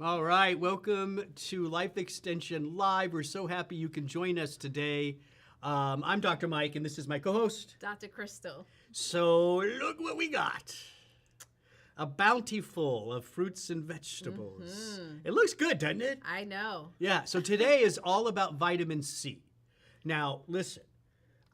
All right, welcome to Life Extension Live. We're so happy you can join us today. I'm Dr. Mike, and this is my co-host, Dr. Crystal. So look what we got. A bounty full of fruits and vegetables. It looks good, doesn't it? I know. Yeah, so today is all about vitamin C. Now, listen,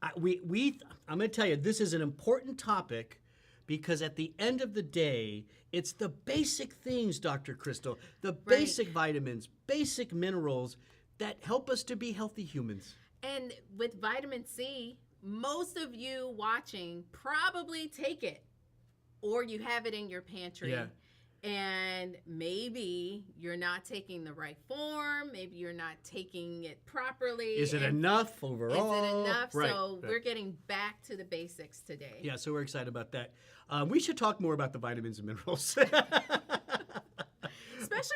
I'm going to tell you, this is an important topic because at the end of the day, it's the basic things, Dr. Crystal, the basic vitamins, basic minerals that help us to be healthy humans. And with vitamin C, most of you watching probably take it or you have it in your pantry. Yeah. And maybe you're not taking the right form. Maybe you're not taking it properly. Is it enough overall? Is it enough? Right, So right. we're getting back to the basics today. Yeah, so we're excited about that. We should talk more about the vitamins and minerals. Especially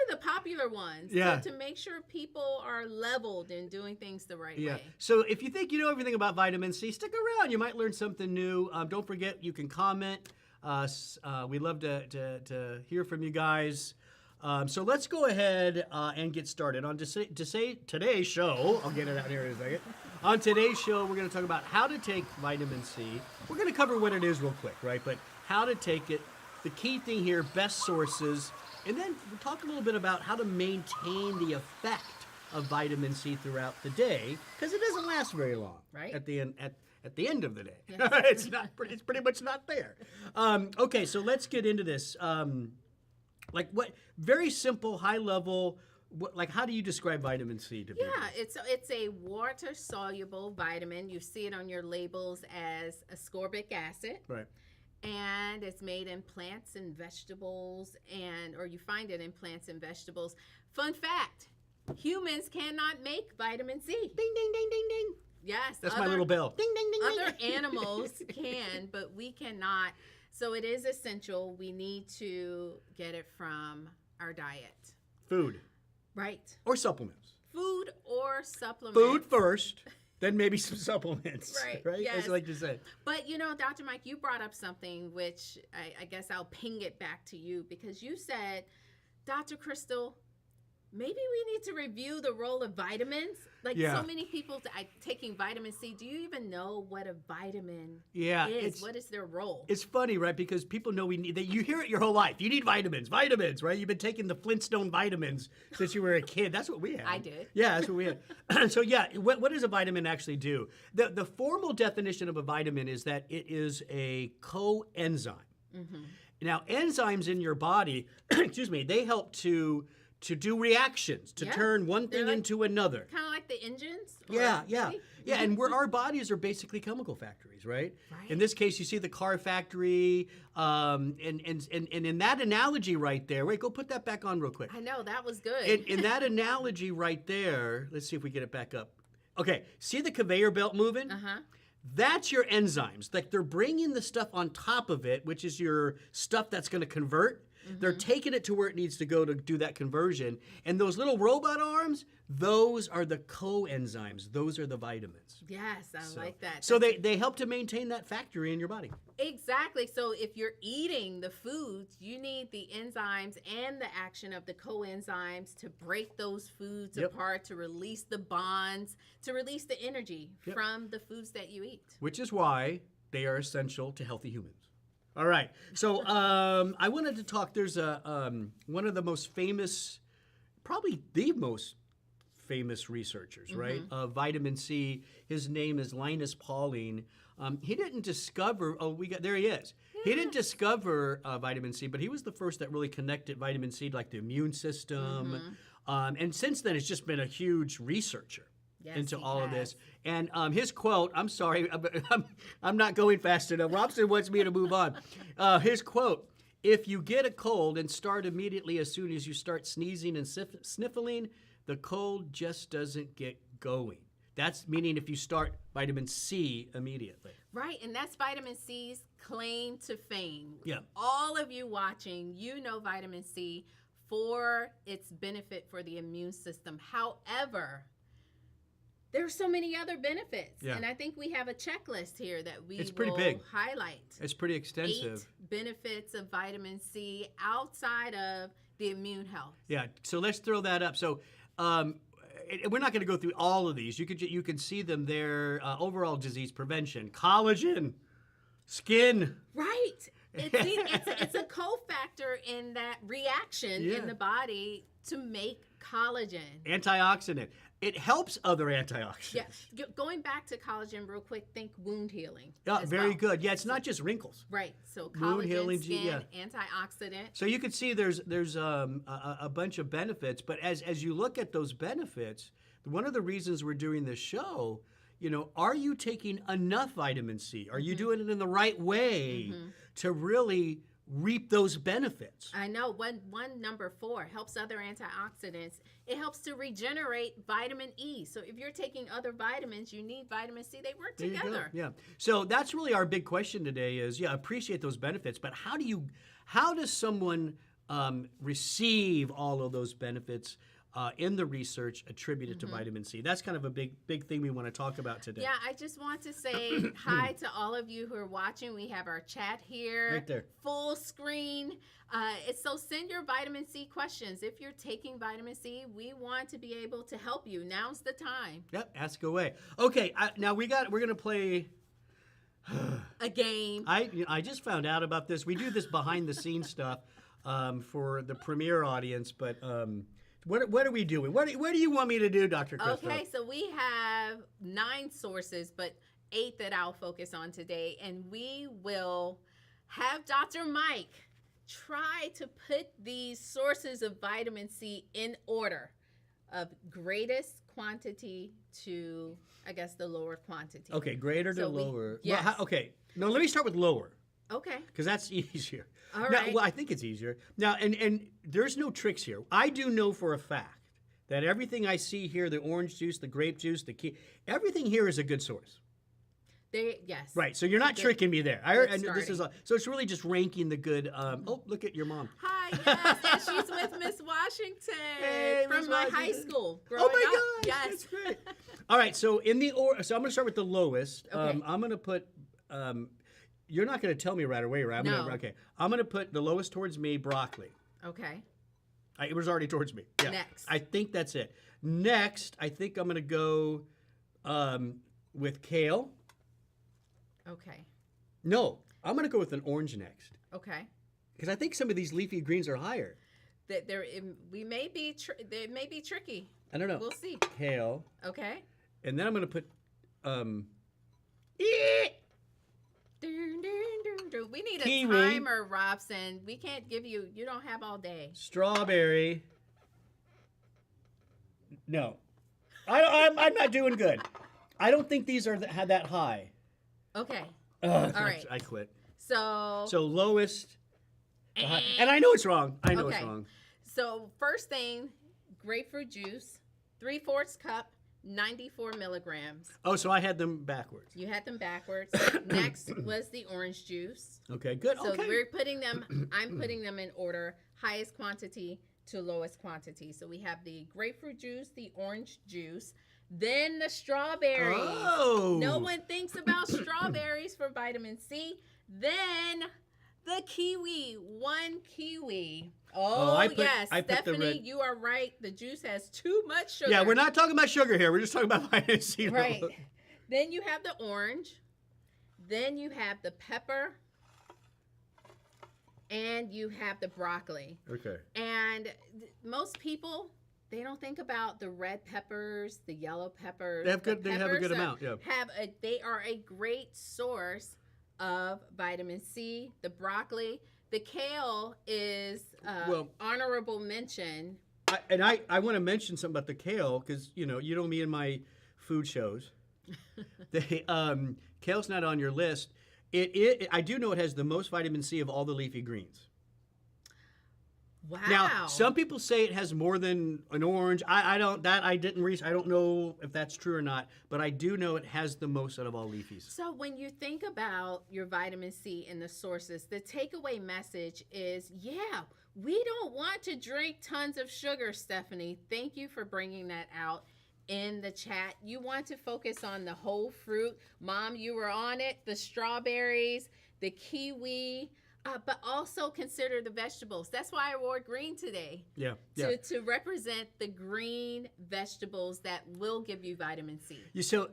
the popular ones. Yeah. To make sure people are leveled and doing things the right way. So if you think you know everything about vitamin C, stick around. You might learn something new. Don't forget, you can comment. We love to hear from you guys. So let's go ahead and get started. On today's show, I'll get it out here in a second. On today's show, we're going to talk about how to take vitamin C. We're going to cover what it is real quick, right? But how to take it, the key thing here, best sources, and then we'll talk a little bit about how to maintain the effect of vitamin C throughout the day, because it doesn't last very long. Right. At the end of the day. Yes. It's pretty much not there. Okay, so let's get into this. Very simple, high level, how do you describe vitamin C to be? Yeah, it's a water-soluble vitamin. You see it on your labels as ascorbic acid. Right. And it's made in plants and vegetables, or you find it in plants and vegetables. Fun fact, humans cannot make vitamin C. Ding, ding, ding, ding, ding. Yes. That's my little bell. Ding, ding, ding, Other ding. animals can, but we cannot. So it is essential. We need to get it from our diet. Food. Right. Or supplements. Food or supplements. Food first, then maybe some supplements. Right. Yes. As I like to say. But, Dr. Mike, you brought up something which I guess I'll ping it back to you, because you said, Dr. Crystal, maybe we need to review the role of vitamins. So many people taking vitamin C. Do you even know what a vitamin is? What is their role? It's funny, right? Because people know we need that. You hear it your whole life. You need vitamins, right? You've been taking the Flintstone vitamins since you were a kid. That's what we had. I did. Yeah, that's what we had. So what does a vitamin actually do? The formal definition of a vitamin is that it is a coenzyme. Mm-hmm. Now, enzymes in your body, they help to do reactions, to turn one thing into another. Kind of like the engines? Yeah. And our bodies are basically chemical factories, right? In this case, you see the car factory, and in that analogy right there, go put that back on real quick. I know, that was good. In that analogy right there, let's see if we get it back up. Okay, see the conveyor belt moving? Uh-huh. That's your enzymes. They're bringing the stuff on top of it, which is your stuff that's going to convert. Mm-hmm. They're taking it to where it needs to go to do that conversion. And those little robot arms, those are the coenzymes. Those are the vitamins. Yes, I like that. So they help to maintain that factory in your body. Exactly. So if you're eating the foods, you need the enzymes and the action of the coenzymes to break those foods apart, to release the bonds, to release the energy from the foods that you eat. Which is why they are essential to healthy humans. All right. So I wanted to talk. There's one of the most famous, probably the most famous researchers, right, of vitamin C. His name is Linus Pauling. He didn't discover. There he is. He didn't discover vitamin C, but he was the first that really connected vitamin C to like the immune system. And since then, it's just been a huge researcher. Into all of this. And his quote, I'm sorry, I'm not going fast enough. Robson wants me to move on. His quote, if you get a cold and start immediately as soon as you start sneezing and sniffling, the cold just doesn't get going. That's meaning if you start vitamin C immediately. Right, and that's vitamin C's claim to fame. Yeah. All of you watching, you know vitamin C for its benefit for the immune system. However, there's so many other benefits. Yeah. And I think we have a checklist here that we pretty big. Highlight. It's pretty extensive. 8 benefits of vitamin C outside of the immune health. Yeah, so let's throw that up. So we're not going to go through all of these. You can see them there. Overall disease prevention, collagen, skin. Right. It's a cofactor in that reaction in the body to make collagen. Antioxidant. It helps other antioxidants. Yeah. Going back to collagen real quick, think wound healing. Yeah, very good. Yeah, it's not just wrinkles. Right. So Wound collagen, healing, skin, antioxidant. So you can see there's a bunch of benefits, but as you look at those benefits, one of the reasons we're doing this show, are you taking enough vitamin C? Are you doing it in the right way to really reap those benefits? I know. One number 4 helps other antioxidants. It helps to regenerate vitamin E. So if you're taking other vitamins, you need vitamin C. They work together. Yeah. So that's really our big question today is, appreciate those benefits, but how does someone receive all of those benefits in the research attributed to vitamin C? That's kind of a big thing we want to talk about today. Yeah, I just want to say hi to all of you who are watching. We have our chat here. Right there. Full screen. So send your vitamin C questions. If you're taking vitamin C, we want to be able to help you. Now's the time. Yep, ask away. Okay, now we're going to play a game. I just found out about this. We do this behind the scenes stuff for the premiere audience, but what are we doing? What do you want me to do, Dr. Crystal? Okay, so we have 9 sources, but 8 that I'll focus on today, and we will have Dr. Mike try to put these sources of vitamin C in order of greatest quantity to, I guess, the lower quantity. Okay, greater to lower. Yes. Well, okay, no, let me start with lower. Okay. Because that's easier. All now, right. Well, I think it's easier. Now, and there's no tricks here. I do know for a fact that everything I see here, the orange juice, the grape juice, everything here is a good source. Yes. Right, so you're not tricking me there. So it's really just ranking the good. Oh, look at your mom. Hi, yes, and she's with Miss Washington from Miss my Washington. high school. Oh my up. gosh, Yes, that's great. All right, so I'm going to start with the lowest. Okay. I'm going to put. You're not going to tell me right away, right? No. I'm going to put the lowest towards me, broccoli. Okay. It was already towards me. Yeah. Next. I think that's it. Next, I think I'm going to go with kale. Okay. No, I'm going to go with an orange next. Okay. Because I think some of these leafy greens are higher. That they may be tricky. I don't know. We'll see. Kale. Okay. And then I'm going to put. We need Kiwi. a timer, Robson. We can't give you. You don't have all day. Strawberry. No, I'm not doing good. I don't think these are that high. Okay. All right. I quit. So lowest. And I know it's wrong. I know it's wrong. So first thing, grapefruit juice, 3/4 cup, 94 milligrams. Oh, so I had them backwards. You had them backwards. Next was the orange juice. Okay, good. So okay. I'm putting them in order, highest quantity to lowest quantity. So we have the grapefruit juice, the orange juice, then the strawberries. Oh. No one thinks about strawberries for vitamin C. Then the kiwi, 1 kiwi. Yes, Stephanie, you are right. The juice has too much sugar. Yeah, we're not talking about sugar here. We're just talking about vitamin C. Right. Then you have the orange. Then you have the pepper. And you have the broccoli. Okay. And most people, they don't think about the red peppers, the yellow peppers. They have a good amount. Yeah. They are a great source of vitamin C. The broccoli, the kale is honorable mention. I want to mention something about the kale because you know me in my food shows. Kale's not on your list. I do know it has the most vitamin C of all the leafy greens. Wow. Now, some people say it has more than an orange. I don't know if that's true or not, but I do know it has the most out of all leafies. So when you think about your vitamin C and the sources, the takeaway message is, we don't want to drink tons of sugar, Stephanie. Thank you for bringing that out in the chat. You want to focus on the whole fruit. Mom, you were on it. The strawberries, the kiwi, But also consider the vegetables. That's why I wore green today. Yeah. To represent the green vegetables that will give you vitamin C. So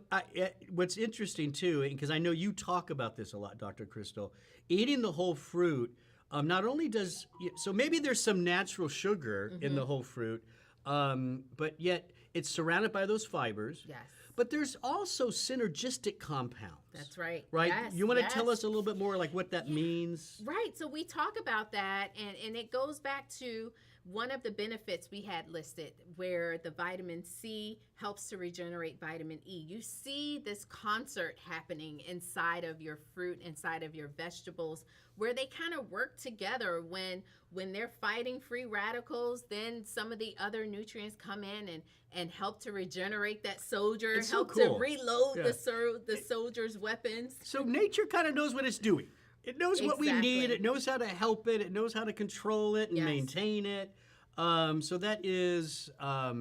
what's interesting too, because I know you talk about this a lot, Dr. Crystal, eating the whole fruit, not only does, so maybe there's some natural sugar in the whole fruit, but yet it's surrounded by those fibers. Yes. But there's also synergistic compounds. That's right. Right? Yes, You want to tell us a little bit more like what that means? Right. So we talk about that, and it goes back to one of the benefits we had listed where the vitamin C helps to regenerate vitamin E. You see this concert happening inside of your fruit, inside of your vegetables, where they kind of work together when they're fighting free radicals, then some of the other nutrients come in and help to regenerate that soldier, It's so help cool. to reload the soldier's weapons. So nature kind of knows what it's doing. It knows what we need. It knows how to help it. It knows how to control it and maintain it. So that is, I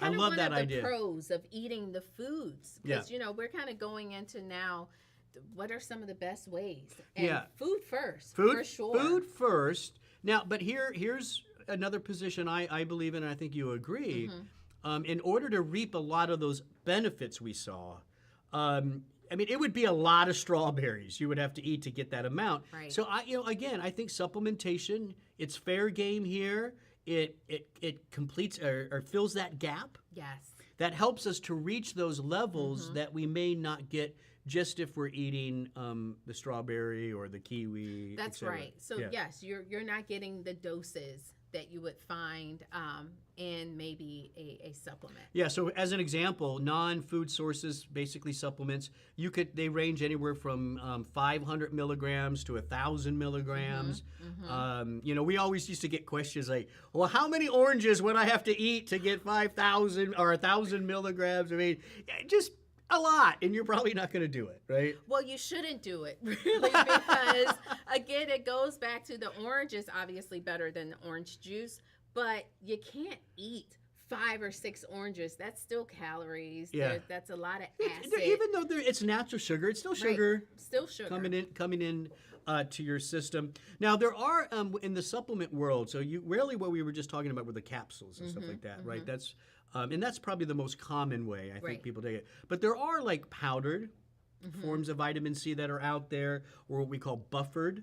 love that idea. One of the pros of eating the foods, because we're kind of going into now. What are some of the best ways? And food first, for sure. Food first. Now, but here's another position I believe in, and I think you agree. In order to reap a lot of those benefits we saw, I mean, it would be a lot of strawberries you would have to eat to get that amount. Right. So again, I think supplementation, it's fair game here. It completes or fills that gap. Yes. That helps us to reach those levels that we may not get just if we're eating the strawberry or the kiwi. That's right. So yes, you're not getting the doses that you would find in maybe a supplement. Yeah, so as an example, non-food sources, basically supplements, they range anywhere from 500 milligrams to 1,000 milligrams. We always used to get questions like, well, how many oranges would I have to eat to get 5,000 or 1,000 milligrams? I mean, just a lot, and you're probably not going to do it, right? Well, you shouldn't do it, really, because, again, it goes back to the orange is obviously better than the orange juice, but you can't eit 5 or 6 oranges. That's still calories. Yeah. That's a lot of acid. Even though it's natural sugar, it's still sugar. Right. Still sugar. Coming in to your system. Now, there are, in the supplement world, so rarely what we were just talking about were the capsules and stuff like that, right? That's and that's probably the most common way I think people take it. But there are like powdered forms of vitamin C that are out there, or what we call buffered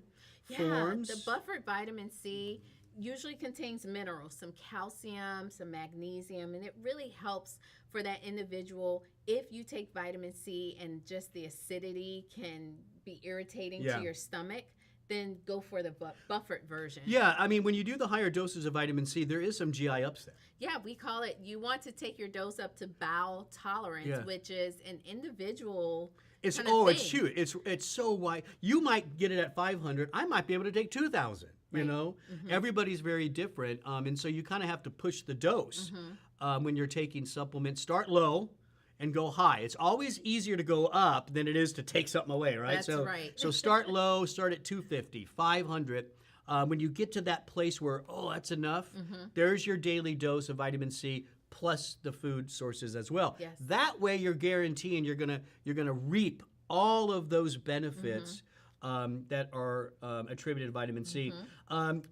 forms. The buffered vitamin C usually contains minerals, some calcium, some magnesium, and it really helps for that individual. If you take vitamin C and just the acidity can be irritating to your stomach, then go for the buffered version. Yeah, I mean, when you do the higher doses of vitamin C, there is some GI upset. Yeah, we call it, you want to take your dose up to bowel tolerance, which is an individual It's huge. It's so wide. You might get it at 500. I might be able to take 2,000. You know, everybody's very different, and so you kind of have to push the dose when you're taking supplements. Start low and go high. It's always easier to go up than it is to take something away, right? That's right. So start low. Start at 250, 500. When you get to that place where that's enough, there's your daily dose of vitamin C plus the food sources as well. Yes. That way, you're guaranteeing you're gonna reap all of those benefits. That are attributed to vitamin C.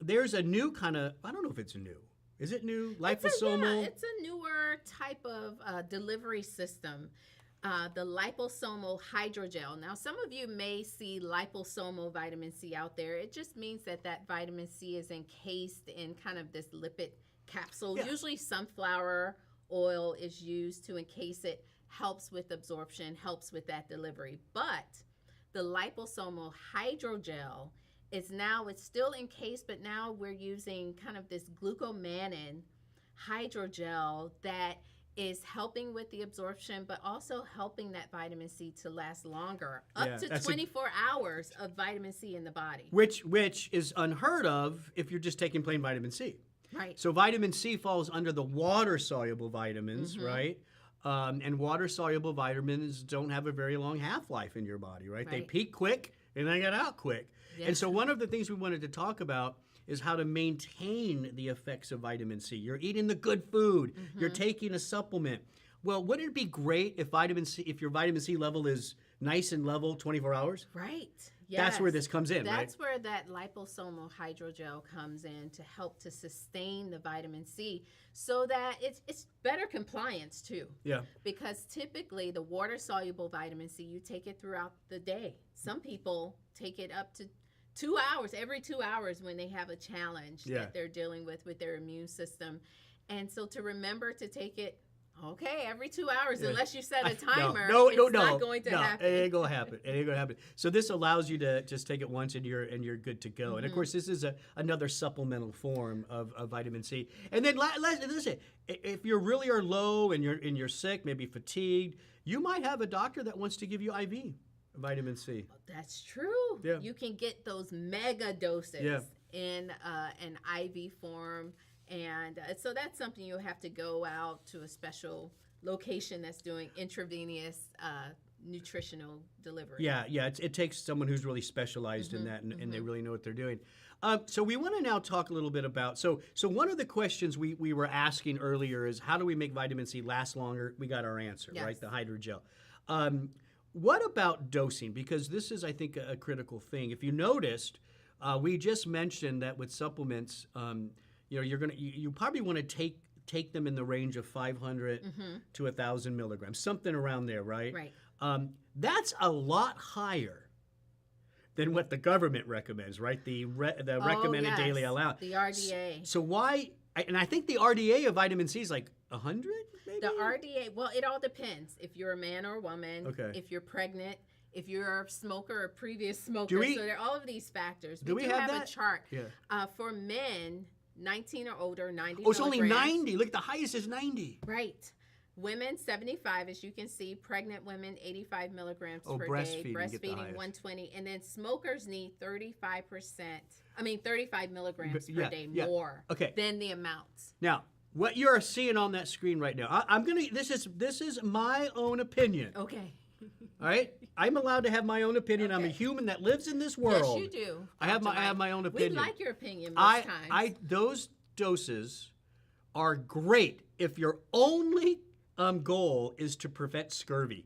There's a new kind of, I don't know if it's new. Is it new? Liposomal? It's a newer type of delivery system, the liposomal hydrogel. Now, some of you may see liposomal vitamin C out there. It just means that vitamin C is encased in kind of this lipid capsule. Usually sunflower oil is used to encase it, helps with absorption, helps with that delivery. But the liposomal hydrogel it's still encased, but now we're using kind of this glucomannan hydrogel that is helping with the absorption, but also helping that vitamin C to last longer, up to 24 hours of vitamin C in the body. Which is unheard of if you're just taking plain vitamin C. Right. So vitamin C falls under the water-soluble vitamins, right? And water-soluble vitamins don't have a very long half-life in your body, right? They peak quick and they get out quick. Yes. And so one of the things we wanted to talk about is how to maintain the effects of vitamin C. You're eating the good food. You're taking a supplement. Well, wouldn't it be great if your vitamin C level is nice and level 24 hours? Right. That's where Yes. this comes in, right? That's where that liposomal hydrogel comes in to help to sustain the vitamin C so that it's better compliance too. Yeah. Because typically the water soluble vitamin C, you take it throughout the day. Some people take it up to 2 hours, every 2 hours when they have a challenge that they're dealing with their immune system. And so to remember to take it, okay, every 2 hours, unless you set a timer, it's not going to happen. It ain't gonna happen. It ain't gonna happen. So this allows you to just take it once and you're good to go. And of course, this is another supplemental form of vitamin C. And then listen, if you really are low and you're sick, maybe fatigued, you might have a doctor that wants to give you IV vitamin C. That's true. Yeah. You can get those mega doses in an IV form. And so that's something you'll have to go out to a special location that's doing intravenous nutritional delivery. Yeah. It takes someone who's really specialized in that and they really know what they're doing. So we want to now talk a little bit about, so one of the questions we were asking earlier is how do we make vitamin C last longer? We got our answer, right? The hydrogel. What about dosing? Because this is, I think, a critical thing. If you noticed, we just mentioned that with supplements, you probably want to take them in the range of 500 to 1,000 milligrams, something around there, right? Right. That's a lot higher than what the government recommends, right? The recommended daily allowance. The RDA. So why? And I think the RDA of vitamin C is like 100, maybe? The RDA, well, it all depends. If you're a man or a woman, if you're pregnant, if you're a smoker or previous smoker. So there are all of these factors. Do we have that? A chart. Yeah. For men, 19 or older, 90 Oh, it's milligrams. only 90. Look, the highest is 90. Right. Women, 75, as you can see. Pregnant women, 85 milligrams per day. Breastfeeding 120. And then smokers need 35 milligrams per day more than the amounts. Now, what you're seeing on that screen right now, this is my own opinion. Okay. All right? I'm allowed to have my own opinion. I'm a human that lives in this world. Yes, you do. I have my own opinion. We like your opinion most times. Those doses are great if your only goal is to prevent scurvy,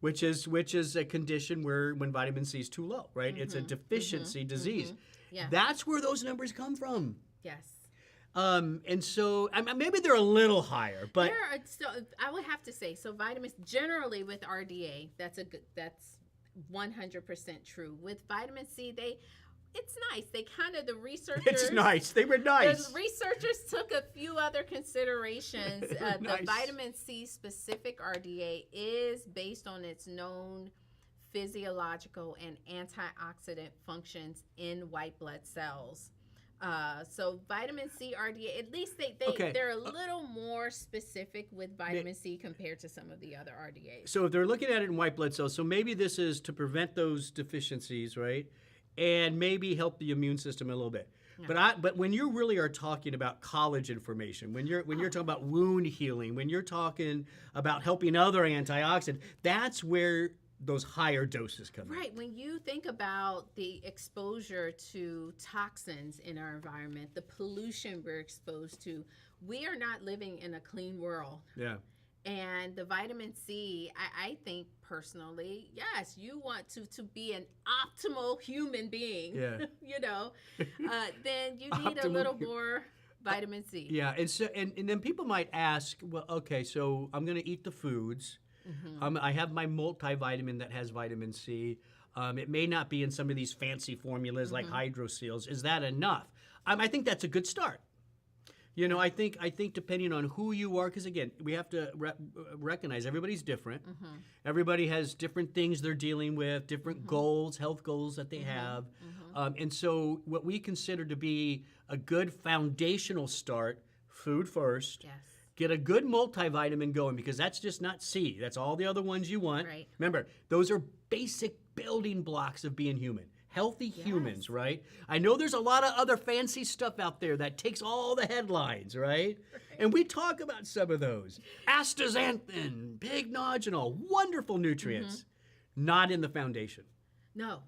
which is a condition when vitamin C is too low, right? It's a deficiency disease. Yeah. That's where those numbers come from. Yes. And so maybe they're a little higher, but I would have to say, so vitamins generally with RDA, that's 100% true. With vitamin C, it's nice. The researchers. It's nice. They were nice. The researchers took a few other considerations. The vitamin C specific RDA is based on its known physiological and antioxidant functions in white blood cells. So vitamin C RDA, at least they're a little more specific with vitamin C compared to some of the other RDAs. So if they're looking at it in white blood cells, so maybe this is to prevent those deficiencies, right? And maybe help the immune system a little bit. Yeah. But when you really are talking about collagen formation, when you're talking about wound healing, when you're talking about helping other antioxidants, that's where those higher doses come in. Right. When you think about the exposure to toxins in our environment, the pollution we're exposed to, we are not living in a clean world. Yeah. And the vitamin C, I think personally, yes, you want to be an optimal human being, then you need a little more vitamin C. Yeah. And so and then people might ask, well, okay, so I'm going to eat the foods. I have my multivitamin that has vitamin C. It may not be in some of these fancy formulas like HydroSeals. Is that enough? I think that's a good start. I think depending on who you are, because again, we have to recognize everybody's different. Everybody has different things they're dealing with, different goals, health goals that they have. And so what we consider to be a good foundational start, food first. Yes. Get a good multivitamin going because that's just not C. That's all the other ones you want. Right. Remember, those are basic building blocks of being human. Healthy humans, right? I know there's a lot of other fancy stuff out there that takes all the headlines, right? And we talk about some of those. Astaxanthin, pycnogenol, wonderful nutrients, not in the foundation. No,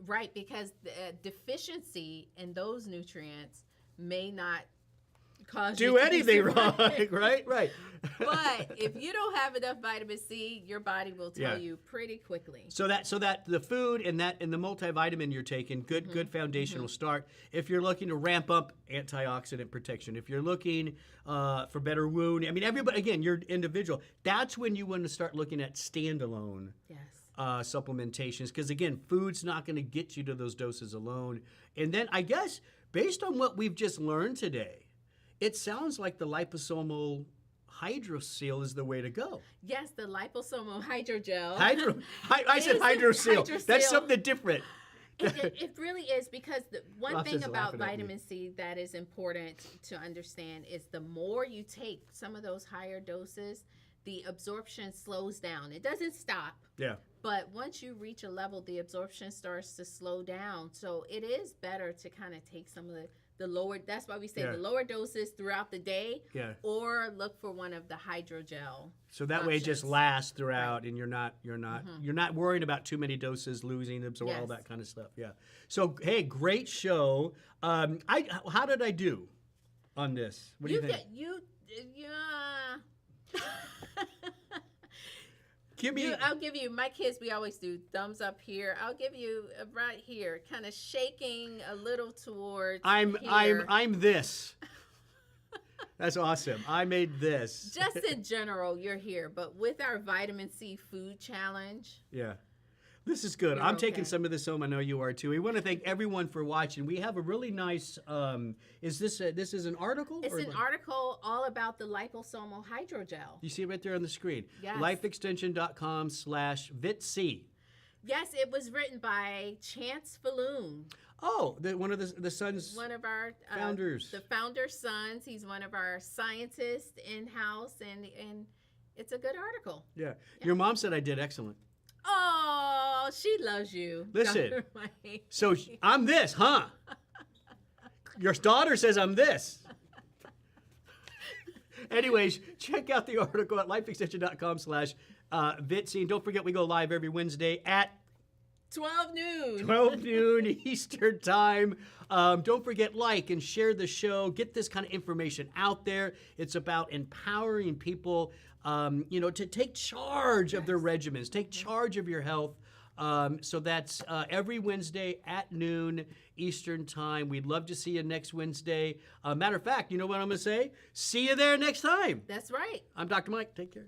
right, because the deficiency in those nutrients may not cause do you to be anything wrong, sick. right? But if you don't have enough vitamin C, your body will tell you pretty quickly. So that the food and the multivitamin you're taking, good foundational start. If you're looking to ramp up antioxidant protection, if you're looking for better wound, I mean, everybody, again, you're individual. That's when you want to start looking at standalone supplementations, because again, food's not going to get you to those doses alone. And then I guess based on what we've just learned today, it sounds like the liposomal hydrocele is the way to go. Yes, the liposomal hydrogel. I said hydrocele. Hydrocele. That's something different. It really is, because the one Ross thing is about laughing at me. vitamin C that is important to understand is the more you take some of those higher doses, the absorption slows down. It doesn't stop. Yeah. But once you reach a level, the absorption starts to slow down. So it is better to kind of take some of the lower, that's why we say the lower doses throughout the day, or look for one of the hydrogel. So that way it just lasts throughout, and you're not worrying about too many doses, losing, absorb, all that kind of stuff. Yeah. So hey, great show. How did I do on this? What do you think? I'll give you, my kids, we always do thumbs up here. I'll give you right here, kind of shaking a little towards here. I'm this. That's awesome. I made this. Just in general, you're here, but with our vitamin C food challenge. Yeah. This is good. I'm taking some of this home. I know you are too. We want to thank everyone for watching. We have a really nice, this is an article? It's an article all about the liposomal hydrogel. You see it right there on the screen. Yes. lifeextension.com/VitC. Yes, it was written by Chance Falloon. Oh, one of the sons. One of our founders. The founder's sons. He's one of our scientists in-house, and it's a good article. Yeah. Your mom said I did excellent. Oh, she loves you. Listen, so I'm this, huh? Your daughter says I'm this. Anyways, check out the article at lifeextension.com/VitC. And don't forget, we go live every Wednesday at 12 noon. 12 noon Eastern time. Don't forget, like and share the show. Get this kind of information out there. It's about empowering people, to take charge of their regimens, take charge of your health. So that's every Wednesday at noon Eastern time. We'd love to see you next Wednesday. Matter of fact, you know what I'm going to say? See you there next time. That's right. I'm Dr. Mike. Take care.